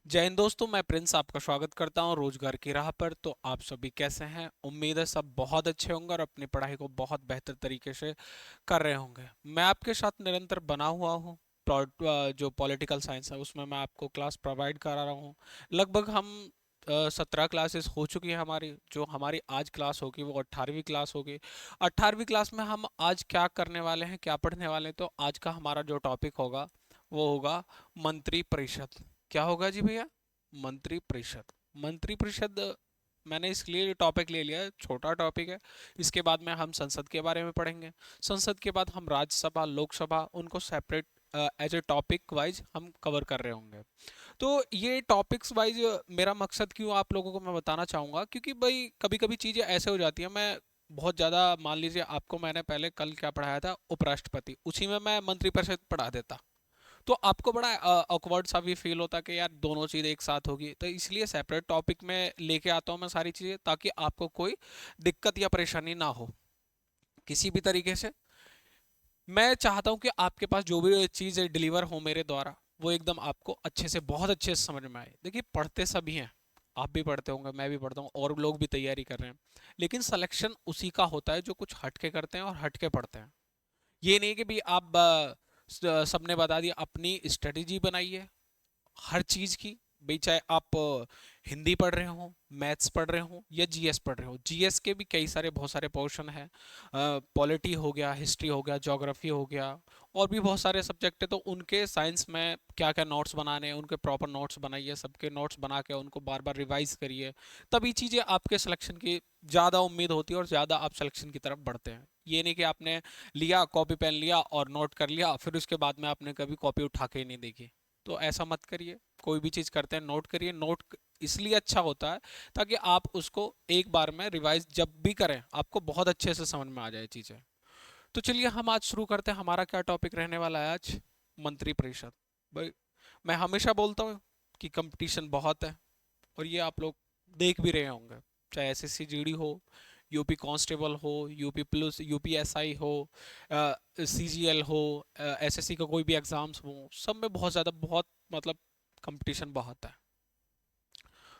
जय हिंद दोस्तों, मैं प्रिंस आपका स्वागत करता हूं रोजगार की राह पर। तो आप सभी कैसे हैं? उम्मीद है सब बहुत अच्छे होंगे और अपनी पढ़ाई को बहुत बेहतर तरीके से कर रहे होंगे। मैं आपके साथ निरंतर बना हुआ हूं। जो पॉलिटिकल साइंस है उसमें मैं आपको क्लास प्रोवाइड करा रहा हूं। लगभग हम 17 क्लासेस हो चुकी है हमारी। जो हमारी आज क्लास होगी वो 18वीं क्लास होगी। 18वीं क्लास में हम आज क्या करने वाले हैं, क्या पढ़ने वाले हैं? तो आज का हमारा जो टॉपिक होगा वो होगा मंत्री परिषद। क्या होगा जी भैया? मंत्री परिषद। मंत्री परिषद मैंने इसलिए टॉपिक ले लिया है, छोटा टॉपिक है। इसके बाद में हम संसद के बारे में पढ़ेंगे। संसद के बाद हम राज्यसभा, लोकसभा, उनको separate as a topic wise हम कवर कर रहे होंगे। तो ये टॉपिक्स वाइज मेरा मकसद क्यों आप लोगों को मैं बताना चाहूँगा, क्योंकि भाई कभी कभी चीज़ें ऐसे हो जाती हैं। मैं बहुत ज़्यादा, मान लीजिए आपको मैंने पहले कल क्या पढ़ाया था, उपराष्ट्रपति, उसी में मैं मंत्रिपरिषद पढ़ा देता तो आपको बड़ा ऑकवर्ड सा भी फील होता कि यार दोनों चीज़ एक साथ होगी। तो इसलिए सेपरेट टॉपिक में लेके आता हूँ मैं सारी चीज़ें, ताकि आपको कोई दिक्कत या परेशानी ना हो किसी भी तरीके से। मैं चाहता हूँ कि आपके पास जो भी चीज़ डिलीवर हो मेरे द्वारा, वो एकदम आपको अच्छे से, बहुत अच्छे से समझ में आए। देखिए, पढ़ते सभी हैं। आप भी पढ़ते होंगे, मैं भी पढ़ता हूँ, और लोग भी तैयारी कर रहे हैं। लेकिन सिलेक्शन उसी का होता है जो कुछ हटके करते हैं और हटके पढ़ते हैं। ये नहीं कि भी आप सबने बता दिया, अपनी स्ट्रेटेजी बनाइए हर चीज़ की। भाई चाहे आप हिंदी पढ़ रहे हो, मैथ्स पढ़ रहे हो, या जीएस पढ़ रहे हो। जीएस के भी कई सारे, बहुत सारे पोर्शन हैं। पॉलिटी हो गया, हिस्ट्री हो गया, ज्योग्राफी हो गया, और भी बहुत सारे सब्जेक्ट है। तो उनके साइंस में क्या क्या नोट्स बनाने हैं, उनके प्रॉपर नोट्स बनाइए, सबके नोट्स बना के उनको बार बार रिवाइज करिए। तभी चीज़ें आपके सिलेक्शन की ज़्यादा उम्मीद होती है और ज़्यादा आप सिलेक्शन की तरफ बढ़ते हैं। ये नहीं कि आपने लिया, कॉपी पेन लिया और नोट कर लिया, फिर उसके बाद में आपने कभी कॉपी उठा के ही नहीं देखी। तो ऐसा मत करिए। कोई भी चीज़ करते हैं नोट करिए। नोट इसलिए अच्छा होता है ताकि आप उसको एक बार में रिवाइज जब भी करें आपको बहुत अच्छे से समझ में आ जाए चीज़ें। तो चलिए हम आज शुरू करते हैं। हमारा क्या टॉपिक रहने वाला है आज? मंत्री परिषद। भाई, मैं हमेशा बोलता हूँ कि कंपटीशन बहुत है, और ये आप लोग देख भी रहे होंगे। चाहे एसएससी जीडी हो, यूपी कांस्टेबल हो, यूपी पुलिस, यूपी एसआई हो, सीजीएल हो, एसएससी का कोई भी एग्जाम्स हो, सब में बहुत ज़्यादा, बहुत मतलब कंपटीशन बहुत है।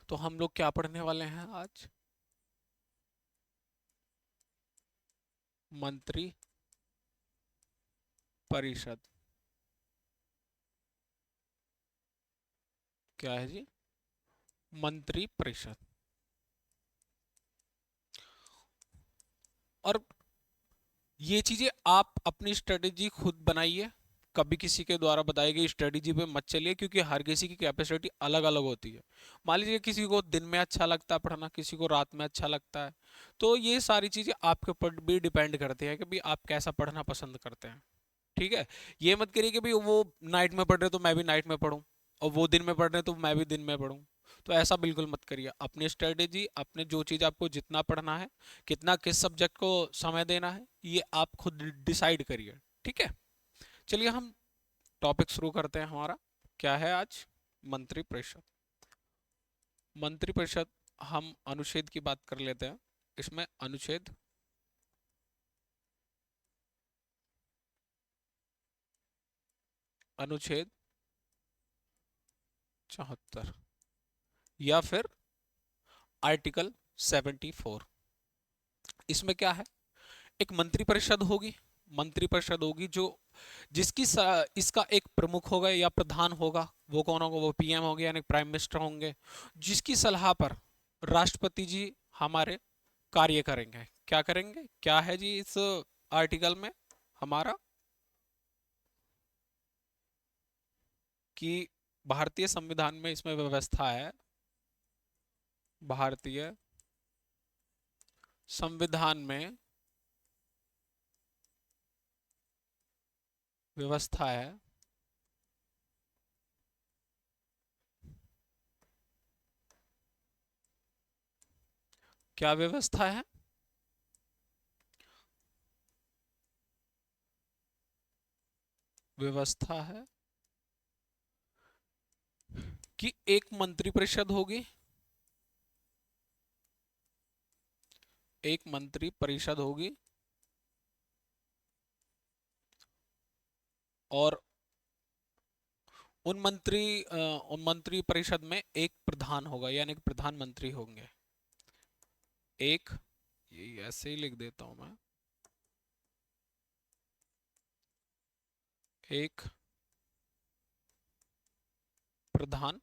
तो हम लोग क्या पढ़ने वाले हैं आज? मंत्री परिषद। क्या है जी? मंत्री परिषद। और ये चीजें आप अपनी स्ट्रेटेजी खुद बनाइए। कभी किसी के द्वारा बताई गई स्ट्रेटेजी पे मत चलिए, क्योंकि हर किसी की कैपेसिटी अलग अलग होती है। मान लीजिए किसी को दिन में अच्छा लगता है पढ़ना, किसी को रात में अच्छा लगता है। तो ये सारी चीजें आपके ऊपर भी डिपेंड करती है कि भाई आप कैसा पढ़ना पसंद करते हैं। ठीक है? ये मत करिए कि भाई वो नाइट में पढ़ रहे तो मैं भी नाइट में पढूं, और वो दिन में पढ़ रहे तो मैं भी दिन में पढूं। तो ऐसा बिल्कुल मत करिए। अपनी स्ट्रेटेजी, अपने जो चीज़ आपको जितना पढ़ना है, कितना किस सब्जेक्ट को समय देना है, ये आप खुद डिसाइड करिए। ठीक है? चलिए हम टॉपिक शुरू करते हैं हमारा। क्या है आज? मंत्री परिषद। मंत्री परिषद, हम अनुच्छेद की बात कर लेते हैं। इसमें अनुच्छेद, अनुच्छेद 74, या फिर आर्टिकल 74। इसमें क्या है? एक मंत्री परिषद होगी। मंत्री परिषद होगी जो, इसका एक प्रमुख होगा या प्रधान होगा। वो कौन होगा? वो पीएम होंगे, यानी प्राइम मिनिस्टर होंगे, जिसकी सलाह पर राष्ट्रपति जी हमारे कार्य करेंगे। क्या करेंगे? क्या है जी इस आर्टिकल में हमारा? कि भारतीय संविधान में इसमें व्यवस्था है, भारतीय संविधान में व्यवस्था है, क्या व्यवस्था है? व्यवस्था है कि एक मंत्री परिषद होगी, एक मंत्री परिषद होगी, और उन मंत्री परिषद में एक प्रधान होगा, यानी कि प्रधानमंत्री होंगे। एक, ये ऐसे ही लिख देता हूं मैं, एक प्रधान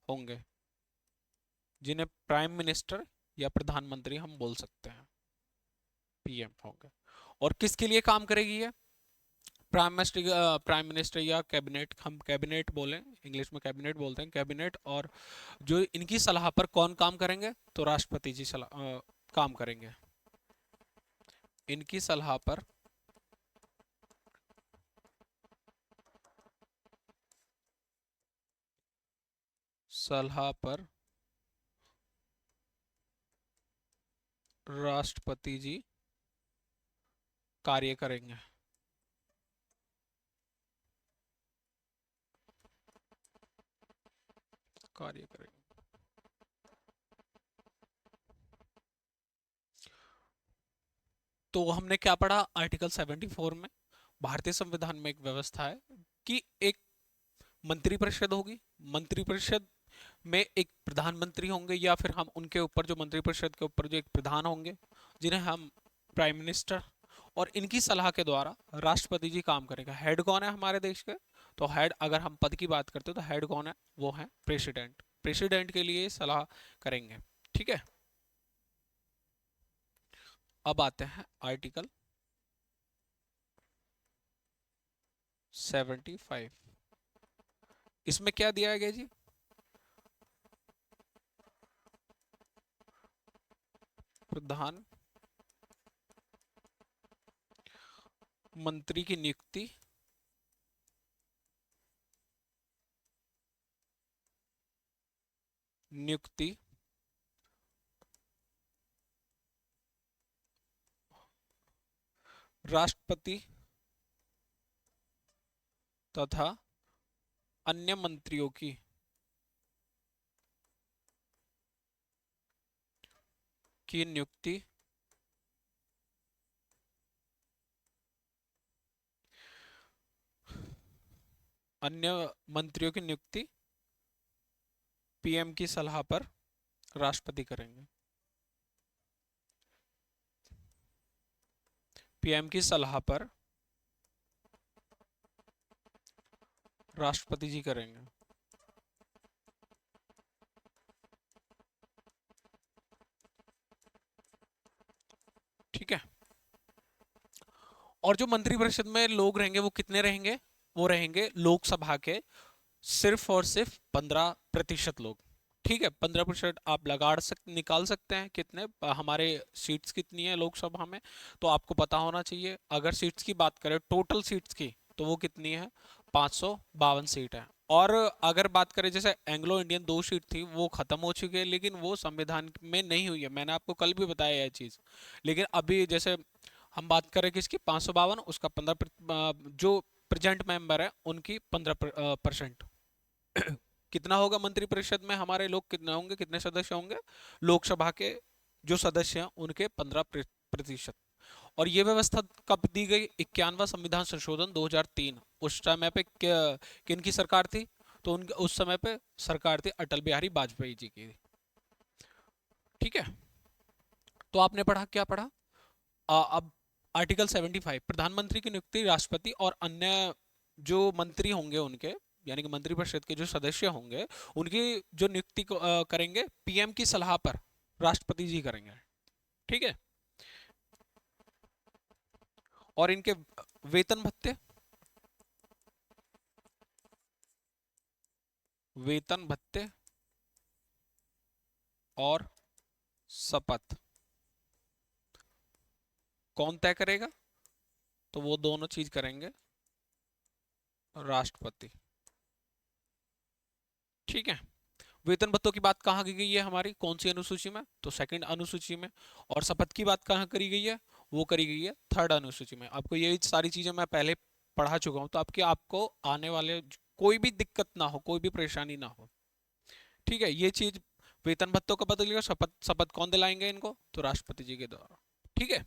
होंगे, जिन्हें प्राइम मिनिस्टर या प्रधानमंत्री हम बोल सकते हैं, पीएम होंगे। और किसके लिए काम करेगी ये? प्राइम मिनिस्टर या कैबिनेट, हम कैबिनेट बोलें, इंग्लिश में कैबिनेट बोलते हैं, कैबिनेट। और जो इनकी सलाह पर कौन काम करेंगे? तो राष्ट्रपति जी काम करेंगे। इनकी सलाह पर राष्ट्रपति जी कार्य करेंगे। कार्य करेंगे। तो हमने क्या पढ़ा आर्टिकल 74 में? भारतीय संविधान में एक व्यवस्था है कि एक मंत्रिपरिषद होगी, मंत्रिपरिषद में एक प्रधानमंत्री होंगे, या फिर हम उनके ऊपर जो मंत्रिपरिषद के ऊपर जो एक प्रधान होंगे, जिन्हें हम प्राइम मिनिस्टर, और इनकी सलाह के द्वारा राष्ट्रपति जी काम करेगा। हेड कौन है हमारे देश के? तो हेड, अगर हम पद की बात करते हो तो हेड कौन है? वो है प्रेसिडेंट। प्रेसिडेंट के लिए सलाह करेंगे। ठीक है। अब आते हैं आर्टिकल 75। इसमें क्या दिया गया जी? प्रधान मंत्री की नियुक्ति राष्ट्रपति तथा अन्य मंत्रियों की नियुक्ति अन्य मंत्रियों की नियुक्ति पीएम की सलाह पर राष्ट्रपति करेंगे। पीएम की सलाह पर राष्ट्रपति जी करेंगे। ठीक है। और जो मंत्रिपरिषद में लोग रहेंगे वो कितने रहेंगे? वो रहेंगे लोकसभा के सिर्फ और सिर्फ 15% लोग। ठीक है, 15% आप निकाल सकते हैं कितने हमारे सीट्स कितनी है लोकसभा में। तो आपको पता होना चाहिए, अगर सीट्स की बात करें, टोटल सीट्स की, तो वो कितनी है? 552 सीट है। और अगर बात करें, जैसे एंग्लो इंडियन 2 सीट थी, वो खत्म हो चुकी है, लेकिन वो संविधान में नहीं हुई है, मैंने आपको कल भी बताया यह चीज। लेकिन अभी जैसे हम बात करें किसकी, 552, उसका 15, जो प्रेजेंट मेंबर है उनकी 15%। कितना होगा मंत्रिपरिषद में? हमारे लोग कितने होंगे, कितने सदस्य होंगे लोकसभा के? जो सदस्य हैं उनके 15%। और ये व्यवस्था कब दी गई? 51वां संविधान संशोधन 2003। उस समय पे किन की सरकार थी? तो उन उस समय पे सरकार थी अटल बिहारी वाजपेयी जी की। ठीक है। तो आपने पढ़ा, क्या पढ़ा? अब आर्टिकल 75, प्रधानमंत्री की नियुक्ति राष्ट्रपति और अन्य जो मंत्री होंगे उनके, यानी कि मंत्रिपरिषद के जो सदस्य होंगे, उनकी जो नियुक्ति करेंगे पीएम की सलाह पर राष्ट्रपति जी करेंगे। ठीक है। और इनके वेतन भत्ते, वेतन भत्ते और शपथ कौन तय करेगा? तो वो दोनों चीज करेंगे राष्ट्रपति। ठीक है। वेतन भत्तों की बात कहाँ की गई है हमारी, कौन सी अनुसूची में? तो सेकंड अनुसूची में। और शपथ की बात कहाँ करी गई है? वो करी गई है थर्ड अनुसूची में। आपको ये सारी चीजें मैं पहले पढ़ा चुका हूँ, तो आपको आने वाले कोई भी दिक्कत ना हो, कोई भी परेशानी ना हो। ठीक है, ये चीज वेतन भत्तों का बदलेगा। शपथ, शपथ कौन दिलाएंगे इनको? तो राष्ट्रपति जी के द्वारा। ठीक है।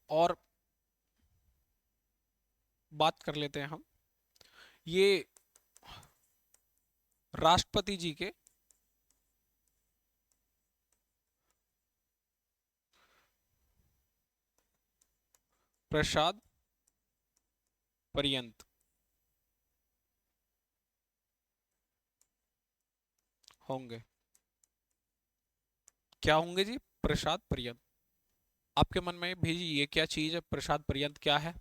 और बात कर लेते हैं हम ये राष्ट्रपति जी के प्रसाद पर्यंत होंगे। क्या होंगे जी? प्रसाद पर्यंत। आपके मन में भेजी ये क्या चीज है, प्रसाद पर्यंत क्या है?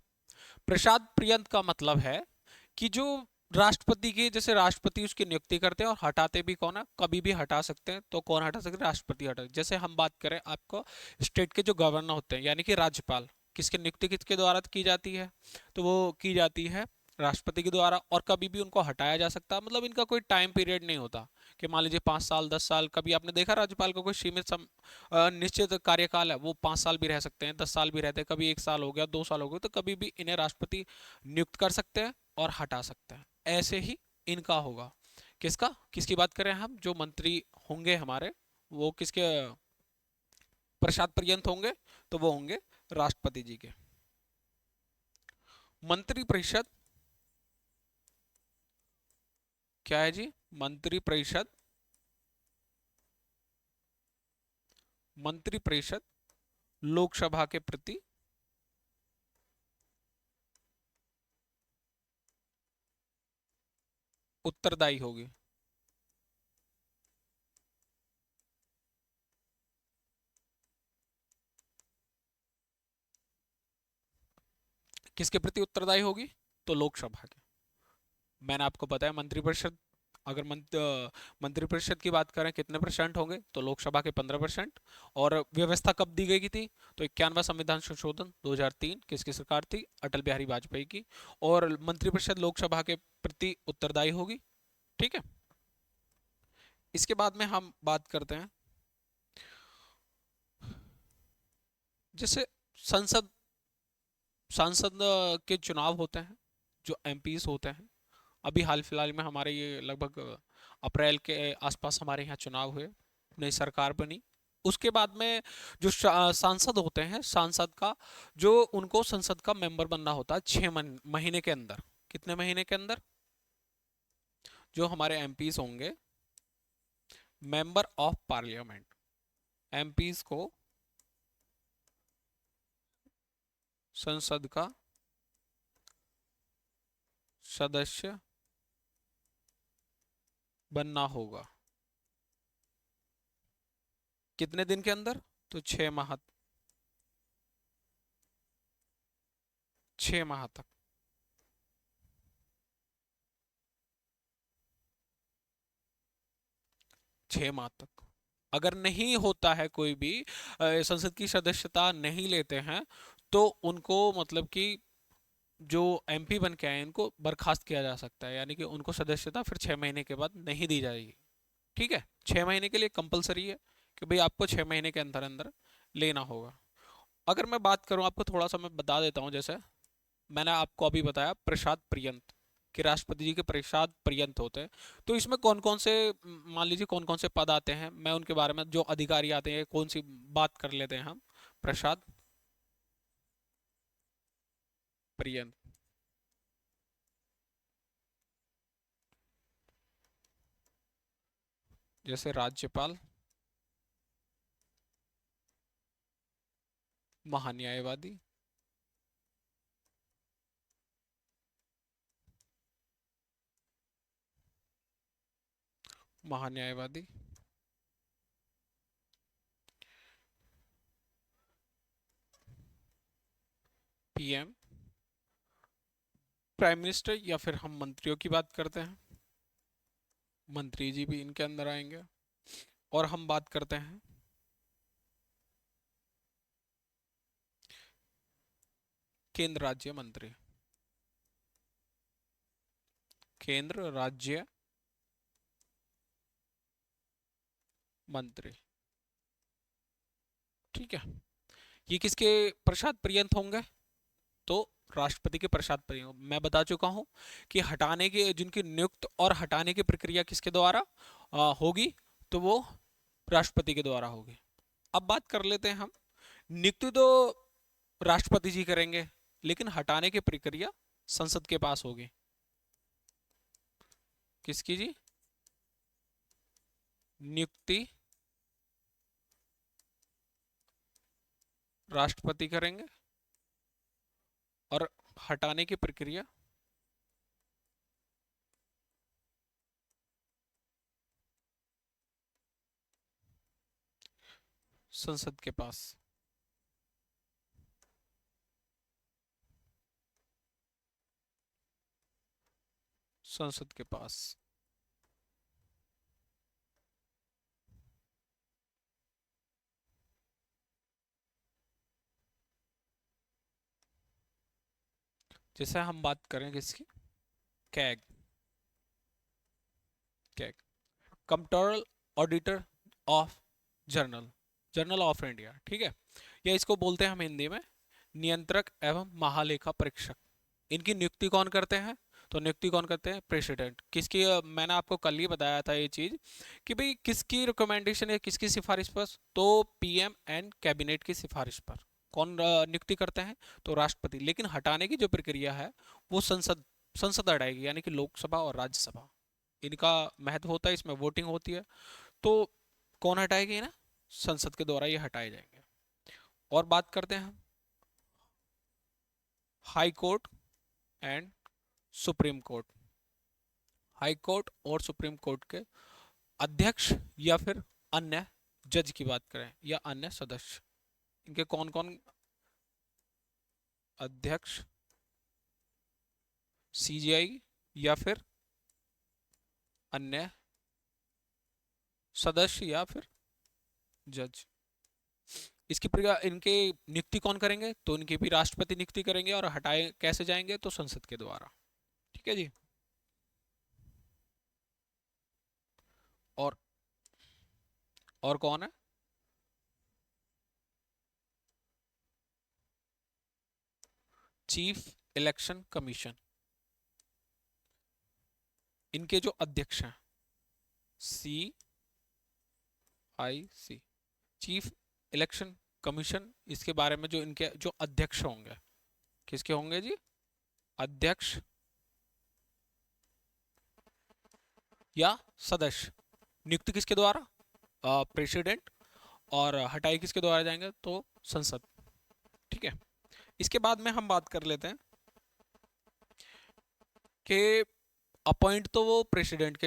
प्रसाद पर्यंत का मतलब है कि जो राष्ट्रपति के, जैसे राष्ट्रपति उसकी नियुक्ति करते हैं और हटाते भी कौन है, कभी भी हटा सकते हैं, तो कौन हटा सकते हैं? राष्ट्रपति हटा। जैसे हम बात करें आपको, स्टेट के जो गवर्नर होते हैं यानी कि राज्यपाल, किसकी नियुक्ति किसके द्वारा की जाती है? तो वो की जाती है राष्ट्रपति के द्वारा, और कभी भी उनको हटाया जा सकता है। मतलब इनका कोई टाइम पीरियड नहीं होता कि मान लीजिए 5 साल 10 साल। कभी आपने देखा राज्यपाल का कोई सीमित निश्चित कार्यकाल है, वो 5 साल भी रह सकते हैं, 10 साल भी रहते हैं, कभी 1 साल हो गया, 2 साल हो गए, तो कभी भी इन्हें राष्ट्रपति नियुक्त कर सकते हैं और हटा सकते हैं। ऐसे ही इनका होगा। किसका, किसकी बात करें हम? जो मंत्री होंगे हमारे, वो किसके प्रसाद पर्यंत होंगे? तो वो होंगे राष्ट्रपति जी के। मंत्री परिषद क्या है जी? मंत्री परिषद, मंत्री परिषद लोकसभा के प्रति उत्तरदायी होगी। किसके प्रति उत्तरदायी होगी? तो लोकसभा के। मैंने आपको बताया मंत्रिपरिषद, अगर मंत्रिपरिषद की बात करें कितने परसेंट होंगे, तो लोकसभा के 15%। और व्यवस्था कब दी गई थी? तो 91वां संविधान संशोधन 2003 किसकी सरकार थी? अटल बिहारी वाजपेयी की। और मंत्रिपरिषद लोकसभा के प्रति उत्तरदायी होगी। ठीक है। इसके बाद में हम बात करते हैं, जैसे संसद, सांसद के चुनाव होते हैं, जो एमपीज होते हैं। अभी हाल फिलहाल में हमारे ये लगभग अप्रैल के आसपास हमारे यहाँ चुनाव हुए, नई सरकार बनी। उसके बाद में जो सांसद होते हैं, सांसद का जो उनको संसद का मेंबर बनना होता है 6 महीने के अंदर। कितने महीने के अंदर? जो हमारे एमपीज होंगे, मेंबर ऑफ पार्लियामेंट, एमपीज को संसद का सदस्य बनना होगा। कितने दिन के अंदर? तो 6 माह, 6 माह तक। 6 माह तक अगर नहीं होता है, कोई भी संसद की सदस्यता नहीं लेते हैं, तो उनको मतलब कि जो एमपी बन के आए इनको बर्खास्त किया जा सकता है, यानी कि उनको सदस्यता फिर 6 महीने के बाद नहीं दी जाएगी। ठीक है। 6 महीने के लिए कंपलसरी है कि भाई आपको 6 महीने के अंदर अंदर लेना होगा। अगर मैं बात करूं, आपको थोड़ा सा मैं बता देता हूं। जैसे मैंने आपको अभी बताया प्रसाद पर्यंत, कि राष्ट्रपति जी के प्रसाद पर्यंत होते हैं। तो इसमें कौन कौन से, मान लीजिए कौन कौन से पद आते हैं, मैं उनके बारे में, जो अधिकारी आते हैं कौन सी बात कर लेते हैं हम। प्रसाद पर्यंत, जैसे राज्यपाल, महान्यायवादी, महान्यायवादी, पीएम, प्राइम मिनिस्टर, या फिर हम मंत्रियों की बात करते हैं, मंत्री जी भी इनके अंदर आएंगे। और हम बात करते हैं केंद्र राज्य मंत्री, केंद्र राज्य मंत्री। ठीक है। ये किसके प्रसाद पर्यंत होंगे? तो राष्ट्रपति के प्रसाद पर्यंत। मैं बता चुका हूं कि हटाने के, जिनकी नियुक्त और हटाने की प्रक्रिया किसके द्वारा होगी, तो वो राष्ट्रपति के द्वारा होगी। अब बात कर लेते हैं हम, नियुक्ति तो राष्ट्रपति जी करेंगे, लेकिन हटाने की प्रक्रिया संसद के पास होगी। किसकी जी? नियुक्ति राष्ट्रपति करेंगे और हटाने की प्रक्रिया संसद के पास। संसद के पास। जैसे हम बात करें किसकी? CAG. CAG control auditor of journal, journal of India, ठीक है। या इसको बोलते हैं हम हिंदी में नियंत्रक एवं महालेखा परीक्षक। इनकी नियुक्ति कौन करते हैं? तो नियुक्ति कौन करते हैं? प्रेसिडेंट। किसकी? मैंने आपको कल ही बताया था ये चीज कि भाई किसकी रिकमेंडेशन है, किसकी सिफारिश पर? तो पीएम एंड कैबिनेट की सिफारिश पर। कौन नियुक्ति करते हैं? तो राष्ट्रपति। लेकिन हटाने की जो प्रक्रिया है वो संसद, संसद हटाएगी, यानी कि लोकसभा और राज्यसभा। इनका महत्व होता है, इसमें वोटिंग होती है। तो कौन हटाएगी ना? संसद के द्वारा ये हटाए जाएंगे। और बात करते हैं हम high court and supreme court. High court और सुप्रीम कोर्ट के अध्यक्ष या फिर अन्य जज की बात करें या अन्य सदस्य, इनके कौन कौन? अध्यक्ष, सीजीआई या फिर अन्य सदस्य या फिर जज। इसकी प्रक्रिया, इनके नियुक्ति कौन करेंगे? तो इनकी भी राष्ट्रपति नियुक्ति करेंगे। और हटाए कैसे जाएंगे? तो संसद के द्वारा। ठीक है जी। और और कौन है? Chief election commission. इनके जो अध्यक्ष हैं, सी आई सी, चीफ इलेक्शन कमीशन। इसके बारे में जो इनके जो अध्यक्ष होंगे, किसके होंगे जी? अध्यक्ष या सदस्य। नियुक्ति किसके द्वारा? प्रेसिडेंट। और हटाई किसके द्वारा जाएंगे? तो संसद। ठीक है। इसके बाद में हम बात कर लेते हैं कि अपॉइंट तो वो प्रेसिडेंट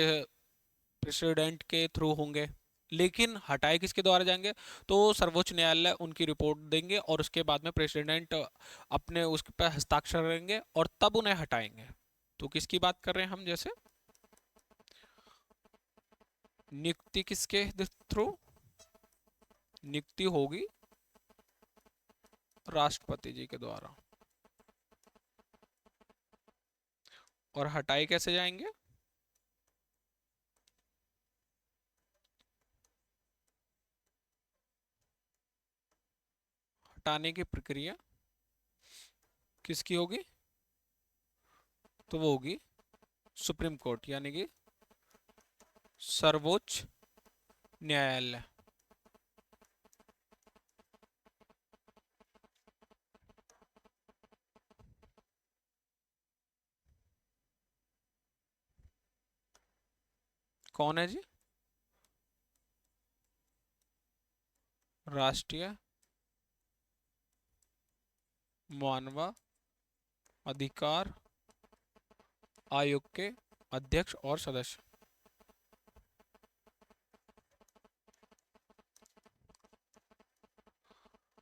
के थ्रू होंगे, लेकिन हटाए किसके द्वारा जाएंगे? तो सर्वोच्च न्यायालय उनकी रिपोर्ट देंगे और उसके बाद में प्रेसिडेंट अपने उस पर हस्ताक्षर करेंगे और तब उन्हें हटाएंगे। तो किसकी बात कर रहे हैं हम? जैसे नियुक्ति किसके थ्रू? नियुक्ति होगी राष्ट्रपति जी के द्वारा। और हटाए कैसे जाएंगे? हटाने की प्रक्रिया किसकी होगी? तो वो होगी सुप्रीम कोर्ट, यानी कि सर्वोच्च न्यायालय। कौन है जी? राष्ट्रीय मानव अधिकार आयोग के अध्यक्ष और सदस्य।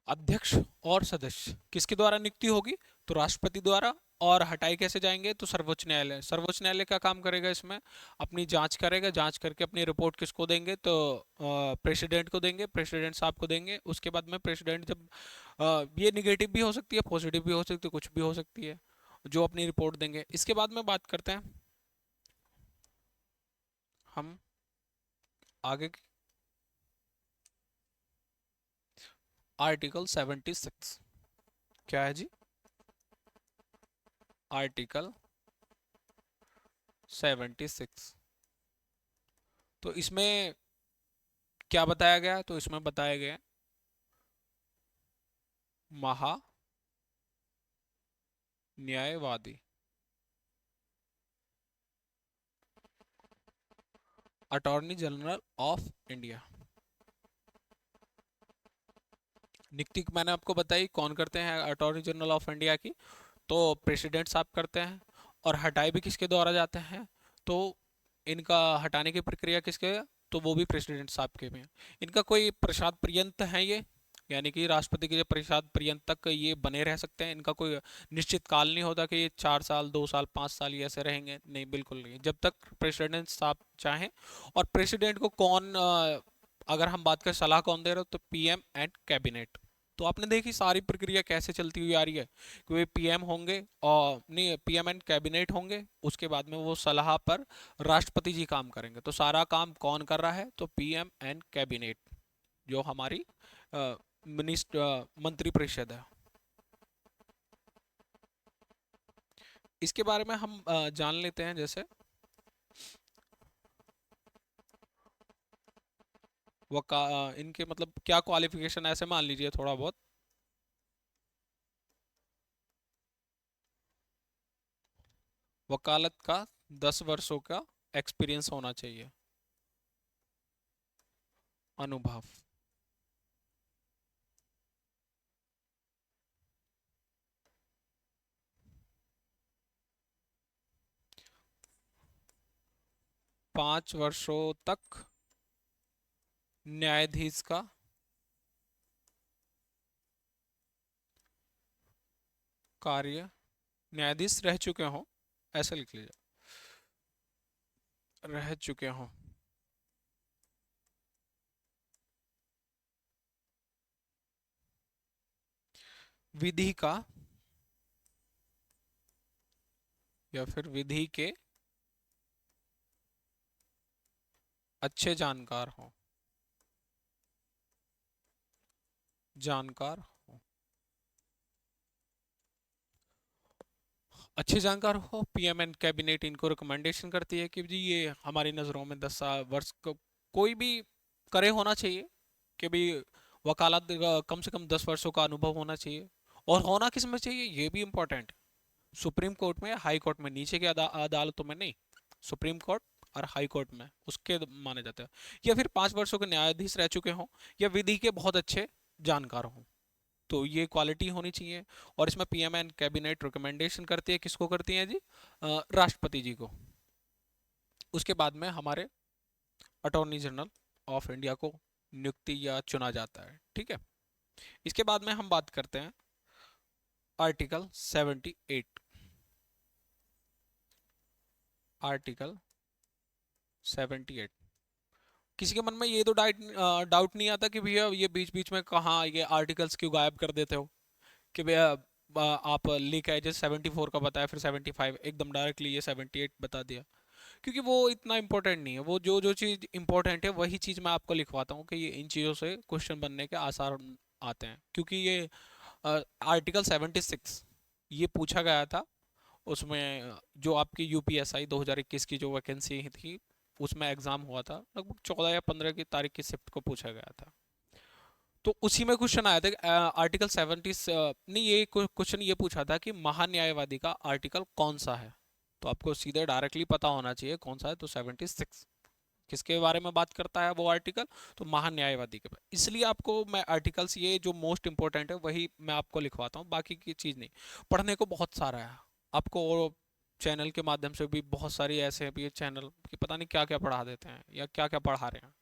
अध्यक्ष और सदस्य किसके द्वारा नियुक्ति होगी? तो राष्ट्रपति द्वारा। और हटाए कैसे जाएंगे? तो सर्वोच्च न्यायालय। सर्वोच्च न्यायालय क्या काम करेगा इसमें? अपनी जांच करेगा, जांच करके अपनी रिपोर्ट किसको देंगे? तो प्रेसिडेंट को देंगे, प्रेसिडेंट साहब को देंगे। उसके बाद में प्रेसिडेंट जब ये निगेटिव भी हो सकती है, पॉजिटिव भी हो सकती है, कुछ भी हो सकती है, जो अपनी रिपोर्ट देंगे। इसके बाद में बात करते हैं हम आगे की। आर्टिकल 76 क्या है जी? आर्टिकल 76। तो इसमें क्या बताया गया? तो इसमें बताया गया महा न्यायवादी। Attorney general of India. नियुक्ति मैंने आपको बताई कौन करते हैं अटॉर्नी जनरल ऑफ इंडिया की, तो प्रेसिडेंट साहब करते हैं। और हटाए भी किसके द्वारा जाते हैं, तो इनका हटाने की प्रक्रिया किसके, तो वो भी प्रेसिडेंट साहब के में। इनका कोई प्रसाद पर्यंत है ये, यानी कि राष्ट्रपति के प्रसाद पर्यंत तक ये बने रह सकते हैं। इनका कोई निश्चित काल नहीं होता कि ये 4 साल 2 साल 5 साल ये ऐसे रहेंगे, नहीं बिल्कुल नहीं, जब तक प्रेसिडेंट साहब चाहें। और प्रेसिडेंट को कौन अगर हम बात करें सलाह कौन दे रहे हो, तो पीएम एंड कैबिनेट। तो आपने देखी सारी प्रक्रिया कैसे चलती हुई आ रही है कि वे पीएम होंगे और नहीं, पीएम एंड कैबिनेट होंगे, उसके बाद में वो सलाह पर राष्ट्रपति जी काम करेंगे। तो सारा काम कौन कर रहा है, तो पीएम एंड कैबिनेट, जो हमारी मिनिस्टर मंत्रिपरिषद है। इसके बारे में हम जान लेते हैं। जैसे इनके मतलब क्या क्वालिफिकेशन, ऐसे मान लीजिए थोड़ा बहुत। वकालत का 10 वर्षों का एक्सपीरियंस होना चाहिए, अनुभव। 5 वर्षों तक न्यायाधीश का कार्य, न्यायाधीश रह चुके हों, ऐसा लिख लीजिए, रह चुके हों। विधि का या फिर विधि के अच्छे जानकार हों, जानकार हों, अच्छे जानकार हो। पीएम एंड कैबिनेट इनको रिकमेंडेशन करती है कि जी ये हमारी नज़रों में 10 वर्ष को कोई भी करे होना चाहिए, कि भी वकालत कम से कम 10 वर्षों का अनुभव होना चाहिए। और होना किस में चाहिए, ये भी इम्पोर्टेंट, सुप्रीम कोर्ट में, हाई कोर्ट में, नीचे की अदालतों में नहीं, सुप्रीम कोर्ट और हाई कोर्ट में उसके माने जाते हैं। या फिर 5 वर्षों के न्यायाधीश रह चुके हों, या विधि के बहुत अच्छे जानकार हों, तो ये क्वालिटी होनी चाहिए। और इसमें पीएम एंड कैबिनेट रिकमेंडेशन करती है, किसको करती है जी, राष्ट्रपति जी को। उसके बाद में हमारे अटॉर्नी जनरल ऑफ इंडिया को नियुक्ति या चुना जाता है, ठीक है। इसके बाद में हम बात करते हैं आर्टिकल 78। आर्टिकल 78, किसी के मन में ये तो डाउट नहीं आता कि भैया ये बीच बीच में कहाँ ये आर्टिकल्स क्यों गायब कर देते हो, कि भैया आप लिख आए जैसे 74 का बताया, फिर 75, एकदम डायरेक्टली ये 78 बता दिया। क्योंकि वो इतना इंपॉर्टेंट नहीं है, वो जो जो चीज़ इंपॉर्टेंट है वही चीज़ मैं आपको लिखवाता हूँ कि ये इन चीज़ों से क्वेश्चन बनने के आसार आते हैं। क्योंकि ये आर्टिकल 76 ये पूछा गया था, उसमें जो आपकी यूपीएसआई 2021 की जो वैकेंसी थी, उसमें एग्ज़ाम हुआ था, लगभग 14 या 15 की तारीख की शिफ्ट को पूछा गया था। तो उसी में क्वेश्चन आया था कि आर्टिकल 70 नहीं, ये क्वेश्चन ये पूछा था कि महान्यायवादी का आर्टिकल कौन सा है। तो आपको सीधे डायरेक्टली पता होना चाहिए कौन सा है, तो 76 किसके बारे में बात करता है वो आर्टिकल, तो महान्यायवादी के बारे। इसलिए आपको मैं आर्टिकल्स ये जो मोस्ट इंपॉर्टेंट है वही मैं आपको लिखवाता हूँ, बाकी की चीज़ नहीं। पढ़ने को बहुत सारा है आपको, और चैनल के माध्यम से भी बहुत सारी ऐसे हैं भी ये चैनल कि पता नहीं क्या क्या पढ़ा देते हैं या क्या क्या पढ़ा रहे हैं।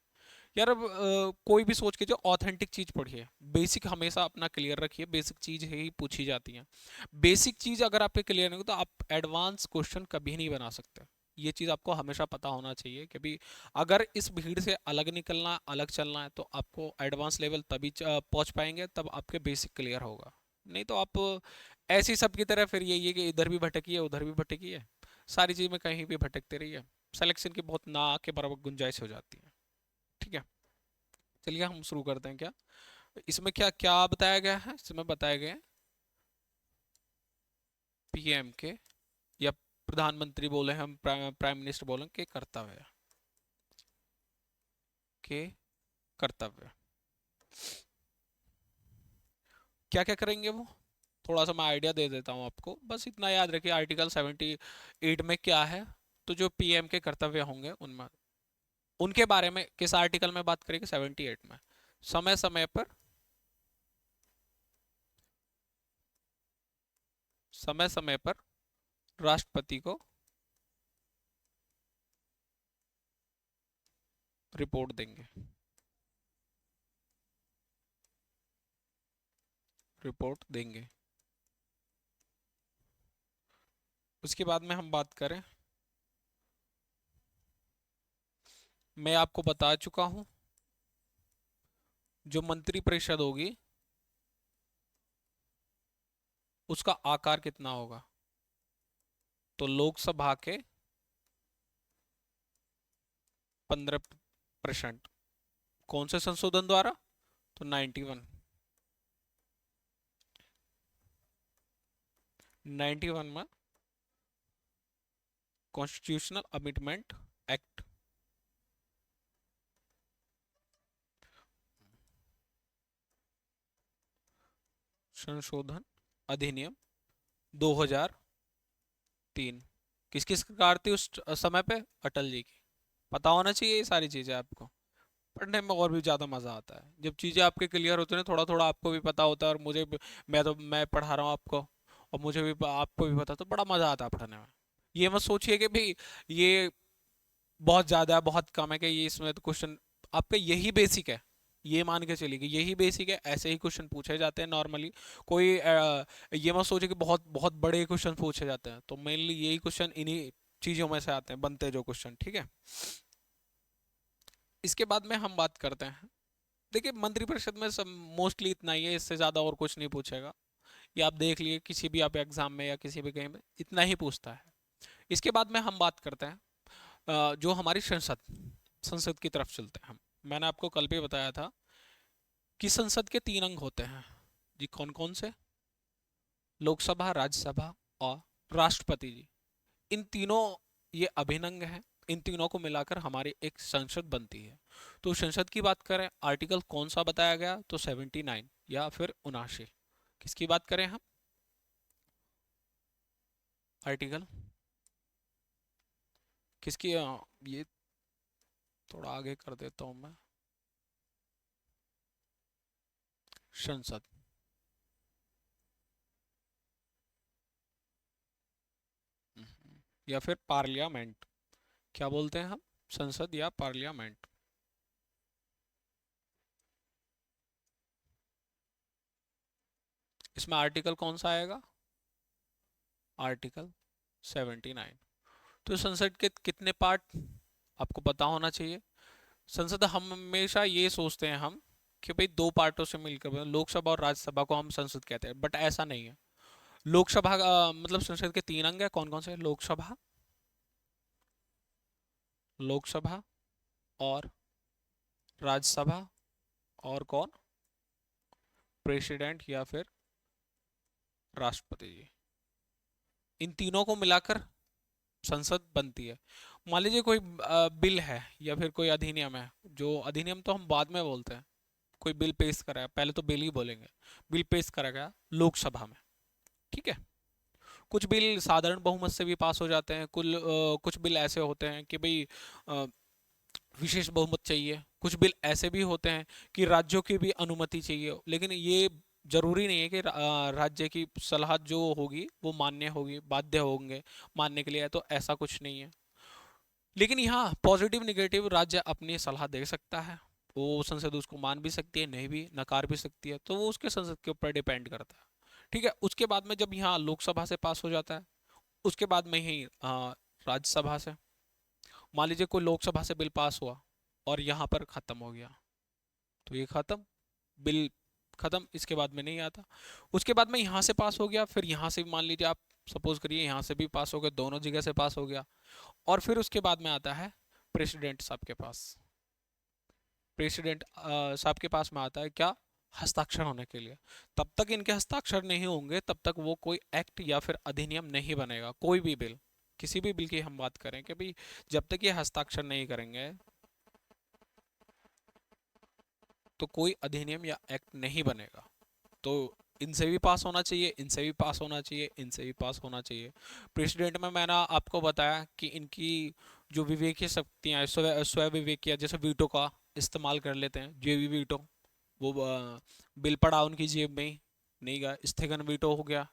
यार अब कोई भी सोच के जो ऑथेंटिक चीज़ पढ़िए, बेसिक हमेशा अपना क्लियर रखिए, बेसिक चीज़ ही पूछी जाती हैं। बेसिक चीज़ अगर आपके क्लियर नहीं हो तो आप एडवांस क्वेश्चन कभी नहीं बना सकते। ये चीज़ आपको हमेशा पता होना चाहिए कि भी अगर इस भीड़ से अलग निकलना, अलग चलना है, तो आपको एडवांस लेवल तभी पहुंच पाएंगे, तब आपके बेसिक क्लियर होगा। नहीं तो आप ऐसी सब की तरह फिर यही है कि इधर भी भटकी है उधर भी भटकी है, सारी चीज़ में कहीं भी भटकते रहिए, सिलेक्शन की बहुत ना के बराबर गुंजाइश हो जाती है, ठीक है। चलिए हम शुरू करते हैं क्या। इसमें क्या क्या बताया गया है, इसमें बताया गया है पीएम के या प्रधानमंत्री बोले हम, प्राइम मिनिस्टर बोले के कर्तव्य, के कर्तव्य क्या क्या करेंगे वो, थोड़ा सा मैं आइडिया दे देता हूँ आपको, बस इतना याद रखिए आर्टिकल 78 में क्या है। तो जो पीएम के कर्तव्य होंगे उनमें उनके बारे में किस आर्टिकल में बात करेंगे? 78 में। समय समय पर राष्ट्रपति को रिपोर्ट देंगे। रिपोर्ट देंगे। उसके बाद में हम बात करें, मैं आपको बता चुका हूं जो मंत्रिपरिषद होगी उसका आकार कितना होगा। तो लोकसभा के 15%। कौन से संशोधन द्वारा? तो 91 में कॉन्स्टिट्यूशनल अमेंडमेंट एक्ट। संशोधन अधिनियम 2003। किसकी सरकार थी उस समय पे? अटल जी की। पता होना चाहिए ये सारी चीजें आपको। पढ़ने में और भी ज्यादा मजा आता है जब चीजें आपके क्लियर होती है, थोड़ा थोड़ा आपको भी पता होता है और मुझे भी। मैं पढ़ा रहा हूँ आपको और मुझे भी आपको भी पता, तो बड़ा मजा आता है पढ़ने में। ये मत सोचिए कि भाई ये बहुत ज्यादा है बहुत कम है, कि ये इसमें तो क्वेश्चन आपका यही बेसिक है। ये मान के चलिए कि यही बेसिक है, ऐसे ही क्वेश्चन पूछे जाते हैं नॉर्मली। कोई ये मत सोचे कि बहुत बहुत बड़े क्वेश्चन पूछे जाते हैं, तो मेनली यही क्वेश्चन इन्हीं चीजों में से आते हैं, बनते हैं जो क्वेश्चन, ठीक है। इसके बाद में हम बात करते हैं, देखिए मंत्रिपरिषद में सब मोस्टली इतना ही है, इससे ज्यादा और कुछ नहीं पूछेगा। ये आप देख लिए किसी भी आप एग्जाम में या किसी भी कहीं में इतना ही पूछता है। इसके बाद में हम बात करते हैं जो हमारी संसद संसद की तरफ चलते हैं हम। मैंने आपको कल भी बताया था कि संसद के 3 अंग होते हैं जी। कौन कौन से? लोकसभा, राज्यसभा और राष्ट्रपति जी। इन तीनों ये अभिन्न अंग हैं। इन तीनों को मिलाकर हमारी एक संसद बनती है। तो संसद की बात करें, आर्टिकल कौन सा बताया गया? तो 79 या फिर 79। किसकी बात करें हम? आर्टिकल किसकी ये थोड़ा आगे कर देता हूं मैं। संसद या फिर पार्लियामेंट, क्या बोलते हैं हम? संसद या पार्लियामेंट। इसमें आर्टिकल कौन सा आएगा? आर्टिकल 79। तो संसद के कितने पार्ट आपको पता होना चाहिए। संसद हम हमेशा ये सोचते हैं हम कि भाई 2 पार्टों से मिलकर लोकसभा और राज्यसभा को हम संसद कहते हैं, बट ऐसा नहीं है। लोकसभा मतलब संसद के 3 अंग है। कौन कौन से? लोकसभा, लोकसभा और राज्यसभा, और कौन? प्रेसिडेंट या फिर राष्ट्रपति जी। इन तीनों को मिलाकर संसद बनती है। मान लीजिए कोई बिल है या फिर कोई अधिनियम है, जो अधिनियम तो हम बाद में बोलते हैं। कोई बिल पेश करा है, पहले तो बिल ही बोलेंगे। बिल पेश करा गया लोकसभा में, ठीक है। कुछ बिल साधारण बहुमत से भी पास हो जाते हैं। कुछ बिल ऐसे होते हैं कि भाई अ, विशेष बहुमत चाहिए। कुछ बिल ऐसे भी होते हैं कि राज्यों की भी अनुमति चाहिए, लेकिन ये जरूरी नहीं है कि राज्य की सलाह जो होगी वो मान्य होगी, बाध्य होंगे मानने के लिए, तो ऐसा कुछ नहीं है। लेकिन यहाँ पॉजिटिव निगेटिव राज्य अपनी सलाह दे सकता है। वो संसद उसको मान भी सकती है, नहीं भी नकार भी सकती है, तो वो उसके संसद के ऊपर डिपेंड करता है, ठीक है। उसके बाद में जब यहाँ लोकसभा से पास हो जाता है, उसके बाद में ही राज्यसभा से। मान लीजिए कोई लोकसभा से बिल पास हुआ और यहाँ पर खत्म हो गया, तो ये खत्म, बिल खत्म, इसके बाद में नहीं आता। उसके बाद में यहाँ से पास हो गया, फिर यहाँ से भी मान लीजिए आप सपोज करिए यहाँ से भी पास हो गया, दोनों जगह से पास हो गया। और फिर उसके बाद में आता है प्रेसिडेंट साहब के पास। प्रेसिडेंट साहब के पास में आता है क्या? हस्ताक्षर होने के लिए। तब तक इनके हस्ताक्षर नहीं होंगे तब तक वो कोई एक्ट या फिर अधिनियम नहीं बनेगा। कोई भी बिल, किसी भी बिल की हम बात करें कि भाई जब तक ये हस्ताक्षर नहीं करेंगे तो कोई अधिनियम या एक्ट नहीं बनेगा। तो इनसे भी पास होना चाहिए, इनसे भी पास होना चाहिए, इनसे भी पास होना चाहिए। प्रेसिडेंट में मैंने आपको बताया कि इनकी जो विवेकीय शक्तियां हैं, स्व विवेकीय, जैसे वीटो का इस्तेमाल कर लेते हैं, जेवी वीटो, वो बिल पड़ा उनकी जेब में ही, नहीं गया, स्थगन वीटो हो गया।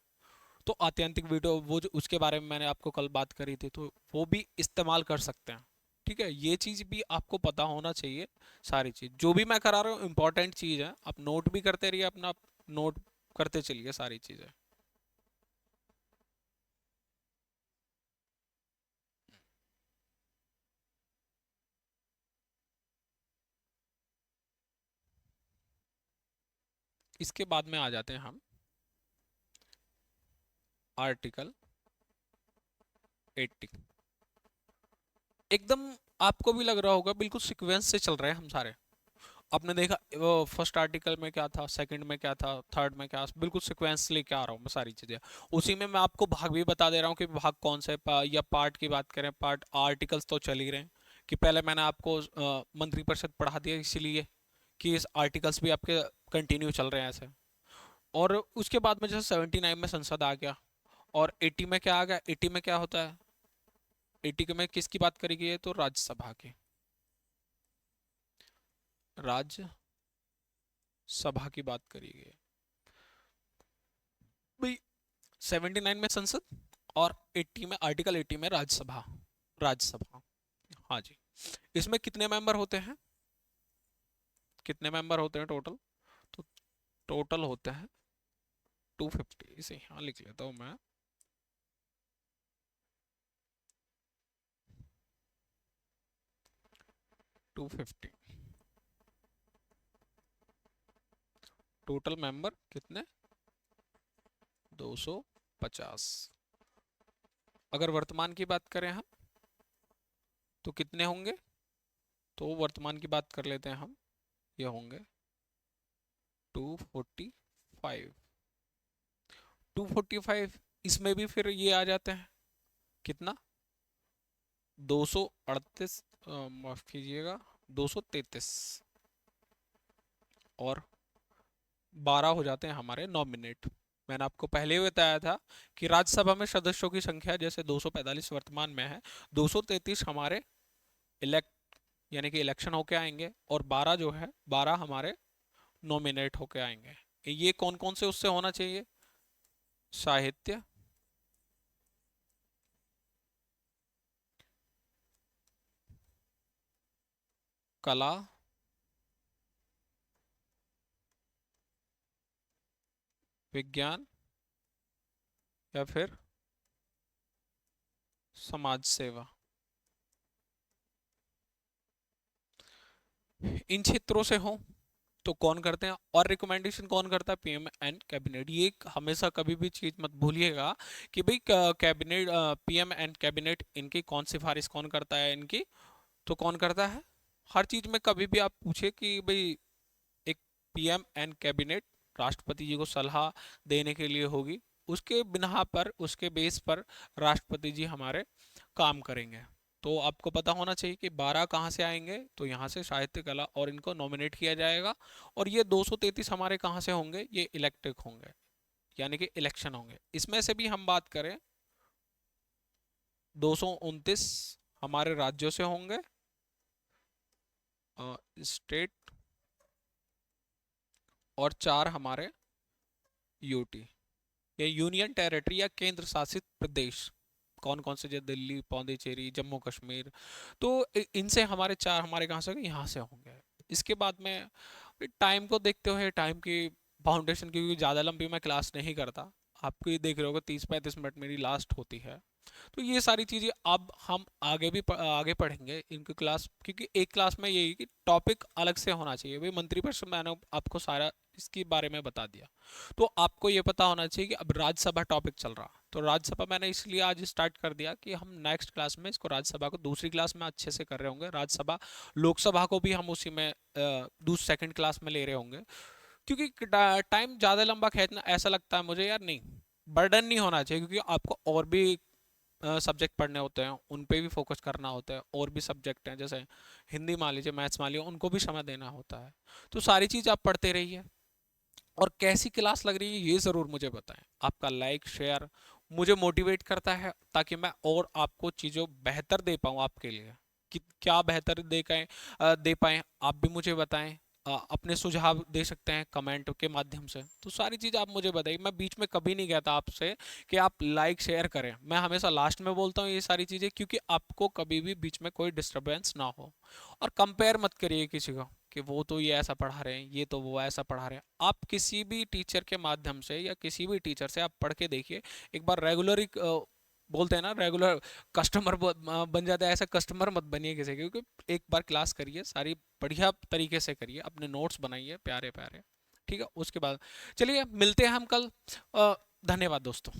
तो आत्यंतिक वीटो, वो जो उसके बारे में मैंने आपको कल बात करी थी, तो वो भी इस्तेमाल कर सकते हैं। ठीक है, ये चीज़ भी आपको पता होना चाहिए। सारी चीज़ जो भी मैं करा रहा हूँ इंपॉर्टेंट चीज़ है, आप नोट भी करते रहिए, अपना नोट करते चलिए सारी चीज़ें। इसके बाद में आ जाते हैं हम आर्टिकल 80। एकदम आपको भी लग रहा होगा बिल्कुल सीक्वेंस से चल रहे हैं हम सारे। आपने देखा वो फर्स्ट आर्टिकल में क्या था, सेकंड में क्या था, थर्ड में क्या, बिल्कुल सीक्वेंस लेके आ रहा हूँ मैं सारी चीज़ें। उसी में मैं आपको भाग भी बता दे रहा हूँ कि भाग कौन से या पार्ट की बात करें, पार्ट आर्टिकल्स तो चल ही रहे हैं। कि पहले मैंने आपको मंत्रिपरिषद पढ़ा दिया इसीलिए कि इस आर्टिकल्स भी आपके कंटिन्यू चल रहे हैं ऐसे। और उसके बाद में जैसे 79 में संसद आ गया, और 80 में क्या आ गया, 80 में क्या होता है, 80 में किसकी बात करी गई है, तो राज्यसभा की, राज्यसभा की बात करी गई है भाई। 79 में संसद, और 80 में, आर्टिकल 80 में राज्यसभा, राज्यसभा। हाँ जी। इसमें कितने मेंबर होते हैं, कितने मेंबर होते हैं टोटल, तो टोटल होते हैं 250। इसे यहाँ लिख लेता हूँ मैं, 250 टोटल मेंबर कितने, 250। अगर वर्तमान की बात करें हम तो कितने होंगे, तो वर्तमान की बात कर लेते हैं हम, ये होंगे 245। 245, इसमें भी फिर ये आ जाते हैं, कितना, 238, माफ कीजिएगा, 233, और 12 हो जाते हैं हमारे नॉमिनेट। मैंने आपको पहले ही बताया था कि राज्यसभा में सदस्यों की संख्या जैसे 245 वर्तमान में है, 233 हमारे इलेक्ट, यानी कि इलेक्शन होके आएंगे, और 12 जो है, 12 हमारे नॉमिनेट होके आएंगे। ये कौन कौन से उससे होना चाहिए, साहित्य, कला, विज्ञान, या फिर समाज सेवा। इन क्षेत्रों से हो तो कौन करते हैं, और रिकमेंडेशन कौन करता है, पीएम एंड कैबिनेट। ये हमेशा कभी भी चीज मत भूलिएगा कि भाई कैबिनेट, पीएम एंड कैबिनेट, इनकी कौन सिफारिश कौन करता है इनकी, तो कौन करता है। हर चीज में कभी भी आप पूछे कि भाई एक पीएम एंड कैबिनेट राष्ट्रपति जी को सलाह देने के लिए होगी, उसके बिना पर, उसके बेस पर राष्ट्रपति जी हमारे काम करेंगे। तो आपको पता होना चाहिए कि 12 कहाँ से आएंगे, तो यहाँ से साहित्य कला, और इनको नॉमिनेट किया जाएगा। और ये 233 हमारे कहाँ से होंगे, ये इलेक्टेड होंगे, यानी कि इलेक्शन होंगे। इसमें से भी हम बात करें, 229 हमारे राज्यों से होंगे, स्टेट, और 4 हमारे यूटी, ये यूनियन टेरिटरी या केंद्र शासित प्रदेश। कौन कौन से, जो दिल्ली, पौंडीचेरी, जम्मू कश्मीर। तो इनसे हमारे 4 हमारे कहाँ से होंगे, यहाँ से होंगे। इसके बाद में टाइम को देखते हुए, टाइम की फाउंडेशन, क्योंकि ज़्यादा लंबी मैं क्लास नहीं करता, आपको ये देख रहे होगे 30-35 मिनट मेरी लास्ट होती है। तो ये सारी चीज़ें अब हम आगे भी आगे पढ़ेंगे इनकी क्लास, क्योंकि एक क्लास में यही कि टॉपिक अलग से होना चाहिए भाई। मंत्रिपरिषद मैंने आपको सारा इसके बारे में बता दिया, तो आपको ये पता होना चाहिए कि अब राज्यसभा टॉपिक चल रहा। तो राज्यसभा मैंने इसलिए आज स्टार्ट कर दिया कि हम नेक्स्ट क्लास में इसको, राज्यसभा को दूसरी क्लास में अच्छे से कर रहे होंगे। राज्यसभा, लोकसभा को भी हम उसी में दूसरी सेकंड क्लास में ले रहे होंगे। क्योंकि टाइम ज़्यादा लंबा खींचना, ऐसा लगता है मुझे यार, नहीं, बर्डन नहीं होना चाहिए, क्योंकि आपको और भी सब्जेक्ट पढ़ने होते हैं, उन पे भी फोकस करना होता है। और भी सब्जेक्ट हैं, जैसे हिंदी मान लीजिए, मैथ्स मान लीजिए, उनको भी समय देना होता है। तो सारी चीज़ आप पढ़ते रहिए। और कैसी क्लास लग रही है ये ज़रूर मुझे बताएं। आपका लाइक, शेयर मुझे मोटिवेट करता है ताकि मैं और आपको चीज़ों बेहतर दे पाऊँ आपके लिए। कि क्या बेहतर दे पाएँ आप भी मुझे बताएं। अपने सुझाव दे सकते हैं कमेंट के माध्यम से। तो सारी चीज़ आप मुझे बताइए। मैं बीच में कभी नहीं कहता आपसे कि आप लाइक शेयर करें। मैं हमेशा लास्ट में बोलता हूँ ये सारी चीज़ें, क्योंकि आपको कभी भी बीच में कोई डिस्टरबेंस ना हो। और कंपेयर मत करिए किसी को कि वो तो ये ऐसा पढ़ा रहे हैं, ये तो वो ऐसा पढ़ा रहे हैं। आप किसी भी टीचर के माध्यम से या किसी भी टीचर से आप पढ़ के देखिए। एक बार रेगुलर बोलते हैं ना, रेगुलर कस्टमर बन जाता है। ऐसा कस्टमर मत बनिए किसी के, क्योंकि एक बार क्लास करिए, सारी बढ़िया तरीके से करिए, अपने नोट्स बनाइए प्यारे प्यारे। ठीक है, उसके बाद चलिए मिलते हैं हम कल। धन्यवाद दोस्तों।